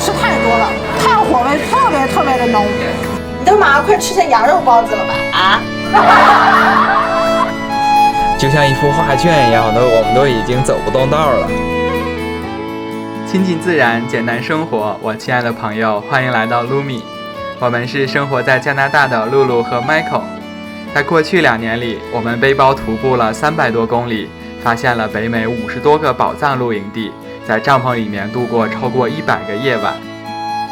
吃太多了，炭火味特别的浓。你都马上快吃成羊肉包子了吧？啊！就像一幅画卷一样的，我们都已经走不动道了。亲近自然，简单生活，我亲爱的朋友，欢迎来到 Lumi。我们是生活在加拿大的露露和 Michael。在过去2年里，我们背包徒步了300多公里，发现了北美50多个宝藏露营地，在帐篷里面度过超过100个夜晚。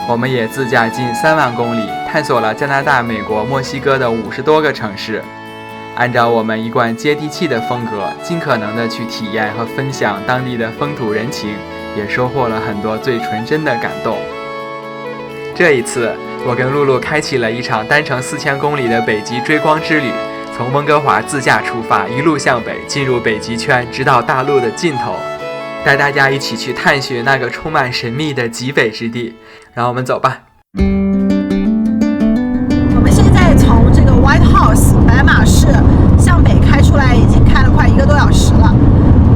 我们也自驾近3万公里，探索了加拿大、美国、墨西哥的50多个城市。按照我们一贯接地气的风格，尽可能的去体验和分享当地的风土人情，也收获了很多最纯真的感动。这一次，我跟露露开启了一场单程4000公里的北极追光之旅，从温哥华自驾出发，一路向北，进入北极圈，直到大陆的尽头，带大家一起去探寻那个充满神秘的极北之地。让我们走吧。我们现在从这个 White House 白马市向北开出来，已经开了快1个多小时了。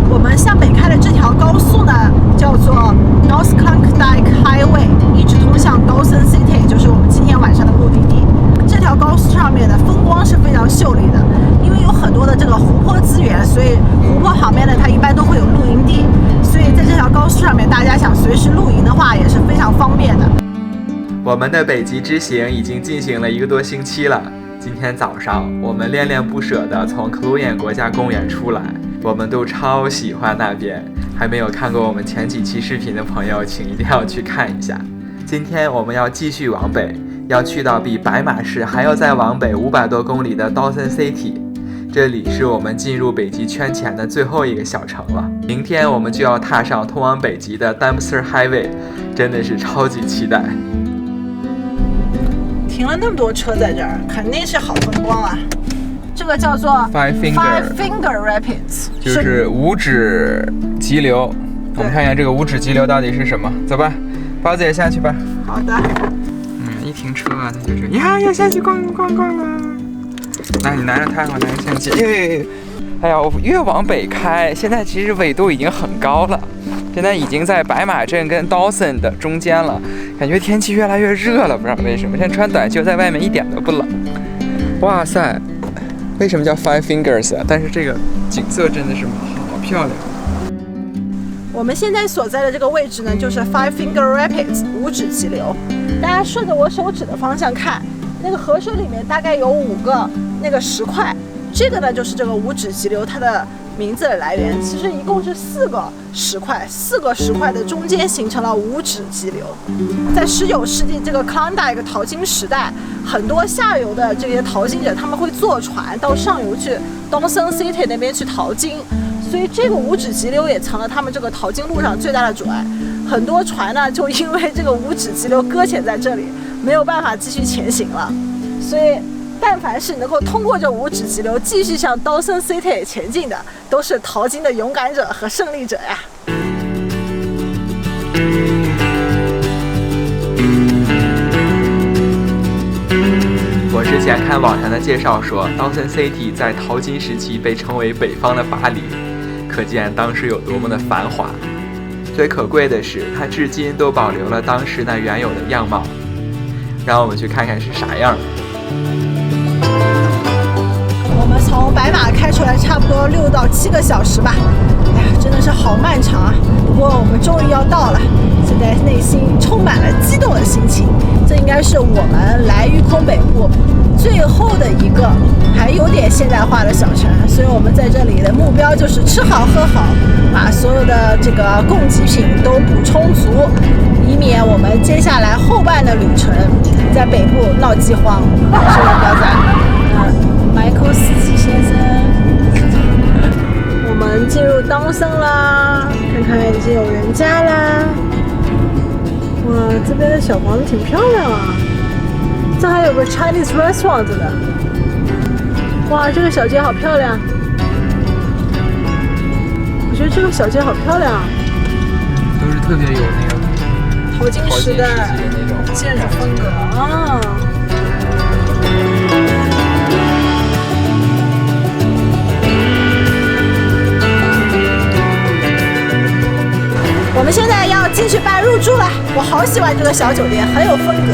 我们向北开的这条高速呢，叫做 North Klondike Highway， 一直通向 Dawson City， 就是我们今天晚上的目的地。这条高速上面的风光是非常秀丽的，因为有很多的这个湖泊资源，所以湖泊旁边呢，它一般都会有露营地，所以在这条高速上面，大家想随时露营的话，也是非常方便的。我们的北极之行已经进行了1个多星期了。今天早上，我们恋恋不舍地从克鲁衍国家公园出来，我们都超喜欢那边。还没有看过我们前几期视频的朋友，请一定要去看一下。今天我们要继续往北，要去到比白马市还要再往北500多公里的 Dawson City， 这里是我们进入北极圈前的最后一个小城了。明天我们就要踏上通往北极的 Dempster Highway， 真的是超级期待。停了那么多车在这儿，肯定是好风光啊！这个叫做 Five Finger Rapids， 就是5指急流。我们看看这个5指急流到底是什么。走吧，包子也下去吧。好的。一停车啊，他就是呀，要下去逛了。那你拿着它，我拿着相机。哎呀，我越往北开，现在其实纬度已经很高了，现在已经在白马镇跟 Dawson 的中间了，感觉天气越来越热了，不知道为什么。现在穿短袖在外面一点都不冷。哇塞，为什么叫 Five Fingers 啊？但是这个景色真的是好漂亮。我们现在所在的这个位置呢，就是 Five Finger Rapids 5指急流。大家顺着我手指的方向看，那个河水里面大概有5个那个石块，这个呢就是这个5指急流它的名字的来源。其实一共是4个石块，4个石块的中间形成了5指急流。在19世纪这个 Klondike 淘金时代，很多下游的这些淘金者他们会坐船到上游去 Dawson City 那边去淘金，所以这个5指急流也成了他们这个淘金路上最大的阻碍。很多船呢就因为这个5指急流搁浅在这里，没有办法继续前行了。所以但凡是能够通过这5指急流继续向 Dawson City 前进的，都是淘金的勇敢者和胜利者呀。我之前看网上的介绍说 Dawson City 在淘金时期被称为北方的巴黎，可见当时有多么的繁华。最可贵的是，它至今都保留了当时那原有的样貌。让我们去看看是啥样的。我们从白马开出来差不多6到7个小时吧，哎呀，真的是好漫长啊！不过我们终于要到了，现在内心充满了激动的心情。这应该是我们来育空北部最后的一个还有点现代化的小城，所以我们在这里的目标就是吃好喝好，把所有的这个供给品都补充足，以免我们接下来后半的旅程在北部闹饥荒。是不是标仔？Michael 司机先生，我们进入当森啦，看看已经有人家啦。哇，这边的小房子挺漂亮啊，这还有个 Chinese restaurant 的。哇，这个小街好漂亮，我觉得这个小街好漂亮，都是特别有那个淘金时代那种建筑风格啊。我们现在要进去办入入住了，我好喜欢这个小酒店，很有风格。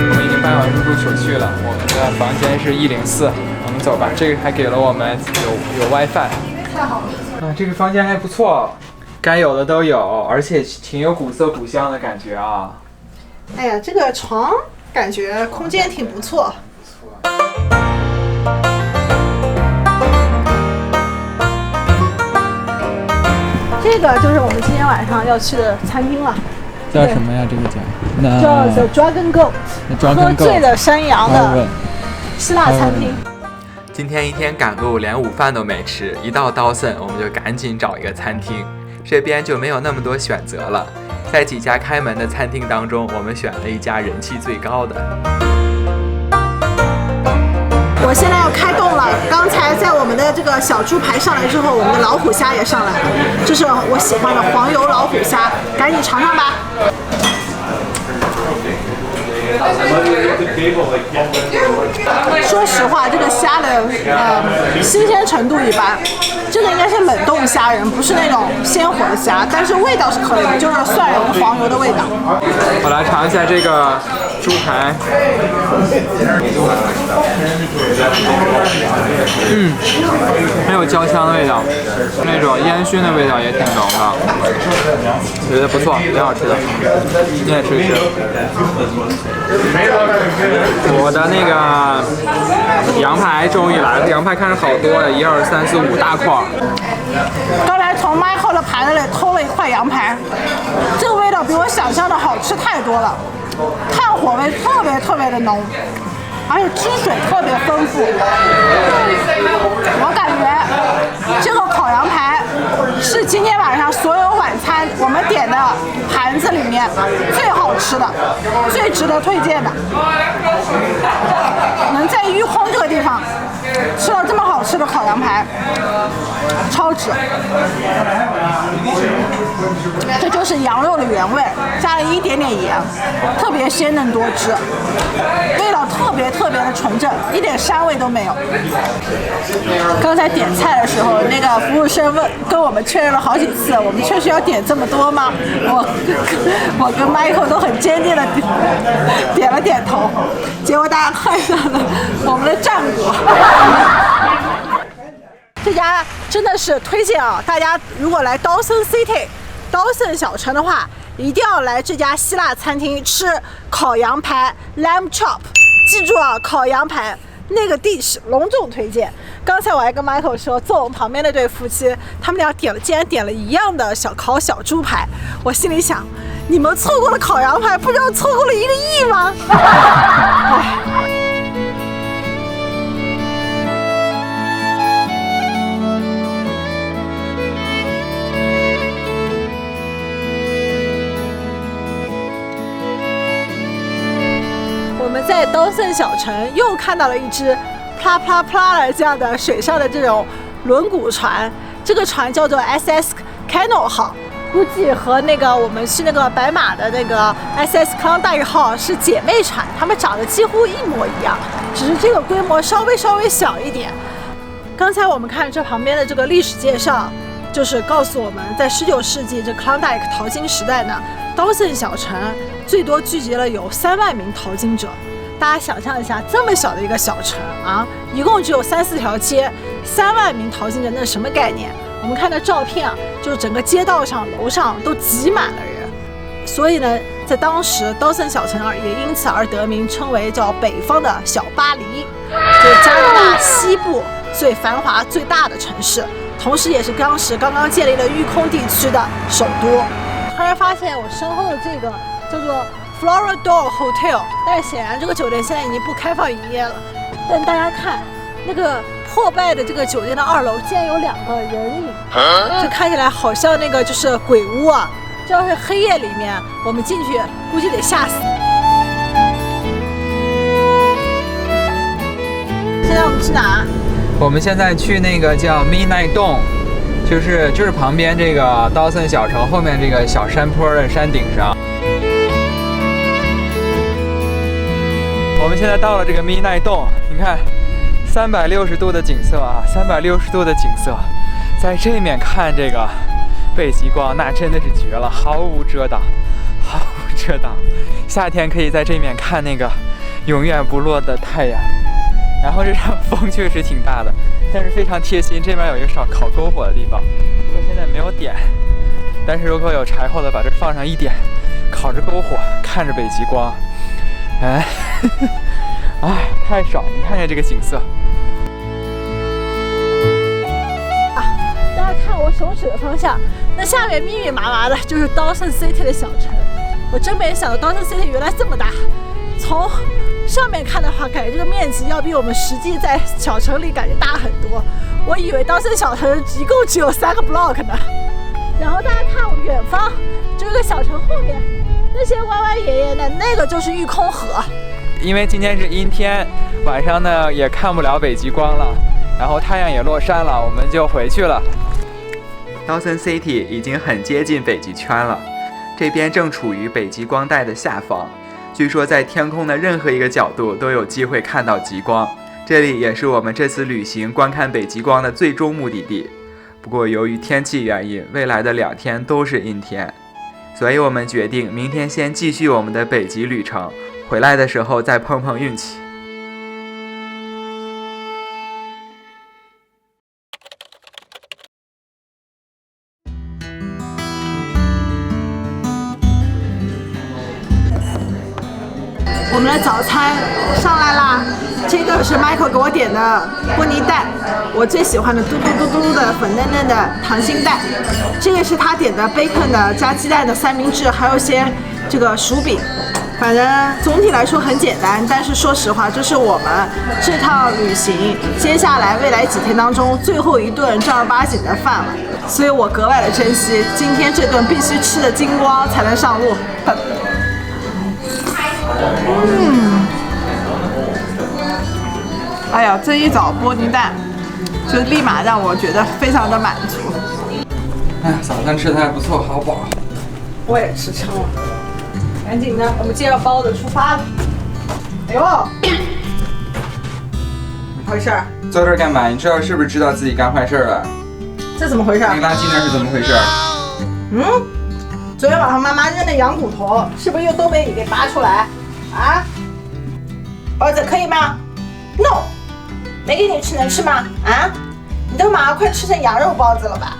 我们已经办完入住手续了，我们的房间是104，我们走吧。这个还给了我们有 WiFi。太好了。啊，这个房间还不错，该有的都有，而且挺有古色古香的感觉啊。哎呀，这个床感觉空间挺不错。这个就是我们今天晚上要去的餐厅了。叫什么呀？这个叫 The Dragon Goat， 喝醉的山羊的希腊餐厅。今天一天赶路，连午饭都没吃，一到刀森我们就赶紧找一个餐厅，这边就没有那么多选择了。在几家开门的餐厅当中，我们选了一家人气最高的。我现在要开动了，刚才在我们的这个小猪排上来之后，我们的老虎虾也上来了，这是我喜欢的黄油老虎虾，赶紧尝尝吧。说实话，这个虾的新鲜程度一般，这个应该是冷冻虾仁，不是那种鲜活的虾，但是味道是可以的，就是蒜蓉黄油的味道。我来尝一下这个猪排，很有焦香的味道，那种烟熏的味道也挺浓的，觉得不错，挺好吃的，你也吃一吃。我的那个羊排终于来了，羊排看着好多呀，1、2、3、4、5大块。刚才从 Michael 的盘子里偷了一块羊排，这个味道比我想象的好吃太多了，炭火味特别的浓，而且汁水特别丰富。我感觉这个烤羊排是今天晚上所有晚餐我们点的盘子里面最好吃的，最值得推荐的。能在玉空这个地方吃到这么好吃的烤羊排，超值。这就是羊肉的原味，加了一点点盐，特别鲜嫩多汁，味道特别的纯正，一点膻味都没有。刚才点菜的时候，那个服务生跟我们确认了好几次，我们确实要点这么多吗？我跟 Michael 都很坚定的点了点头，结果大家看上了我们的战果。这家真的是推荐啊！大家如果来Dawson City、Dawson 小城的话，一定要来这家希腊餐厅吃烤羊排 Lamb Chop。记住啊，烤羊排那个dish隆重推荐。刚才我还跟 Michael 说，坐我们旁边那对夫妻，他们俩竟然点了一样的烤小猪排。我心里想，你们错过了烤羊排，不知道错过了1个亿吗？我们在Dawson小城又看到了一只啪啪啪的这样的水上的这种轮毂船，这个船叫做 SS Cano 号，估计和那个我们去那个白马的那个 SS Klondike 号是姐妹船，它们长得几乎一模一样，只是这个规模稍微小一点。刚才我们看这旁边的这个历史介绍，就是告诉我们在19世纪这 Klondike 淘金时代呢，Dawson小城最多聚集了有3万名淘金者。大家想象一下，这么小的一个小城啊，一共只有3、4条街，3万名淘金者，那是什么概念？我们看的照片啊，就是整个街道上、楼上都挤满了人。所以呢，在当时Dawson小城也因此而得名，称为叫北方的小巴黎，就是加拿大西部最繁华最大的城市，同时也是当时刚刚建立了育空地区的首都。突然发现我身后的这个叫做Florador Hotel， 但是显然这个酒店现在已经不开放营业了。但大家看那个破败的这个酒店的2楼，竟然有2个人影，这看起来好像那个就是鬼屋啊！这要是黑夜里面我们进去，估计得吓死。现在我们去哪？我们现在去那个叫 Midnight Dome， 就是旁边这个Dawson小城后面这个小山坡的山顶上。我们现在到了这个 Midnight Dome， 你看360度的景色啊，360度的景色，在这面看这个北极光，那真的是绝了，毫无遮挡，毫无遮挡。夏天可以在这面看那个永远不落的太阳。然后这场风确实挺大的，但是非常贴心，这边有一个烤篝火的地方，我现在没有点，但是如果有柴火的，把这放上一点，烤着篝火，看着北极光，哎，哎，太爽！你看看这个景色。大家看我手指的方向，那下面密密麻麻的就是 Dawson City 的小城。我真没想到 Dawson City 原来这么大。从上面看的话，感觉这个面积要比我们实际在小城里感觉大很多。我以为Dawson小城一共只有3个 block 呢。然后大家看远方，这个小城后面那些歪歪斜斜的，那个就是玉空河。因为今天是阴天，晚上呢也看不了北极光了，然后太阳也落山了，我们就回去了。Dawson City 已经很接近北极圈了，这边正处于北极光带的下方，据说在天空的任何一个角度都有机会看到极光。这里也是我们这次旅行观看北极光的最终目的地。不过由于天气原因，未来的2天都是阴天，所以我们决定明天先继续我们的北极旅程，回来的时候再碰碰运气。我们的早餐上来啦，这个是 Michael 给我点的波尼蛋，我最喜欢的嘟嘟嘟嘟的粉嫩嫩的溏心蛋。这个是他点的 bacon 的加鸡蛋的三明治，还有些这个薯饼。反正总体来说很简单，但是说实话，这是我们这趟旅行接下来未来几天当中最后一顿正儿八经的饭了，所以我格外的珍惜今天这顿必须吃的精光才能上路。哎呀，这一早波尼蛋就立马让我觉得非常的满足。哎，早餐吃的还不错，好饱。我也吃撑了，赶紧的，我们接着包子出发了。哎呦，怎么回事？坐这儿干嘛？你是不是知道自己干坏事了？这怎么回事？那个垃圾那是怎么回事？昨天晚上妈妈扔的羊骨头，是不是又都被你给拔出来？啊？包子可以吗 ？No， 没给你吃，能吃吗？啊？你都马上快吃成羊肉包子了吧？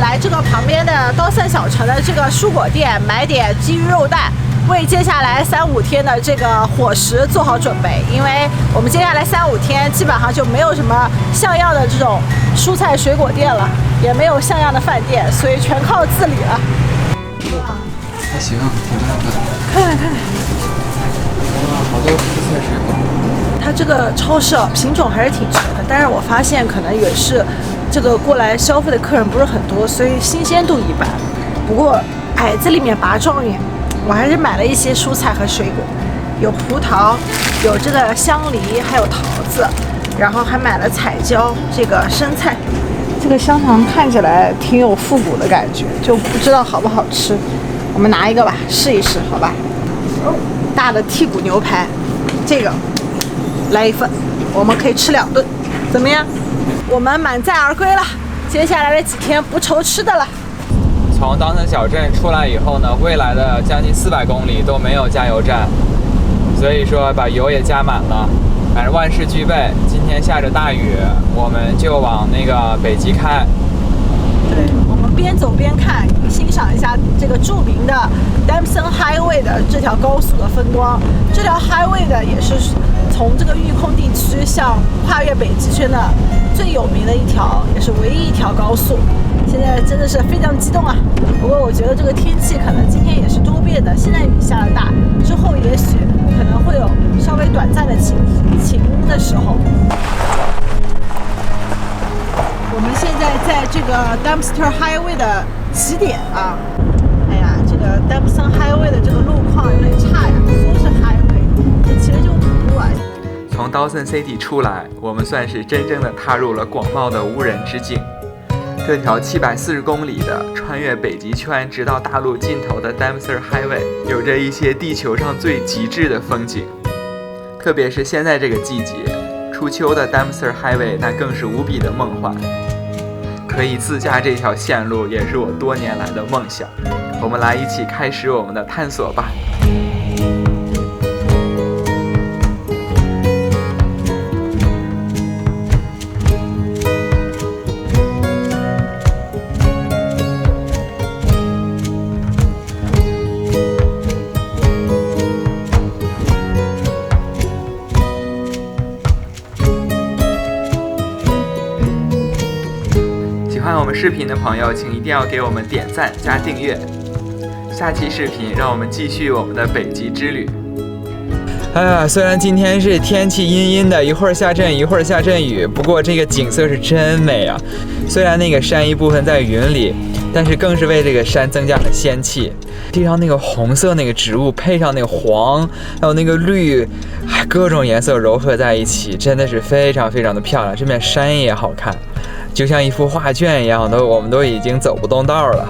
来这个旁边的Dawson小城的这个蔬果店买点鲫鱼肉蛋，为接下来3-5天的这个伙食做好准备。因为我们接下来3-5天基本上就没有什么像样的这种蔬菜水果店了，也没有像样的饭店，所以全靠自理了。还行，挺大的。看看，哇，好多蔬菜水果。它这个超市品种还是挺全的，但是我发现可能也是这个过来消费的客人不是很多，所以新鲜度一般。不过矮子里面拔状元，我还是买了一些蔬菜和水果，有葡萄，有这个香梨，还有桃子，然后还买了彩椒，这个生菜。这个香肠看起来挺有复古的感觉，就不知道好不好吃。我们拿一个吧，试一试，好吧？大的剔骨牛排，这个来一份，我们可以吃2顿，怎么样？我们满载而归了，接下来的几天不愁吃的了。从Dawson小镇出来以后呢，未来的将近400公里都没有加油站，所以说把油也加满了，反正万事俱备。今天下着大雨，我们就往那个北极开。对，我们边走边看，欣赏一下这个著名的 Dawson Highway 的这条高速的风光。这条 Highway 的也是从这个育空地区向跨越北极圈的最有名的一条，也是唯一一条高速。现在真的是非常激动啊！不过我觉得这个天气可能今天也是多变的，现在雨下的大，之后也许可能会有稍微短暂的晴的时候。我们现在在这个 Dempster Highway 的起点啊，哎呀，这个 Dempster Highway 的这个路况有点差呀，说是 Highway， 这其实就是土路啊。从 Dawson City 出来，我们算是真正的踏入了广袤的无人之境。这条740公里的穿越北极圈直到大陆尽头的 Dempster Highway 有着一些地球上最极致的风景，特别是现在这个季节，初秋的 Dempster Highway 那更是无比的梦幻。可以自驾这条线路也是我多年来的梦想。我们来一起开始我们的探索吧。喜欢我们视频的朋友，请一定要给我们点赞加订阅。下期视频让我们继续我们的北极之旅。哎呀，虽然今天是天气阴阴的，一会儿下阵雨，一会儿下阵雨，不过这个景色是真美啊！虽然那个山一部分在云里，但是更是为这个山增加了仙气。地上那个红色那个植物，配上那个黄，还有那个绿，各种颜色糅合在一起，真的是非常非常的漂亮。这面山也好看，就像一幅画卷一样的，我们都已经走不动道了。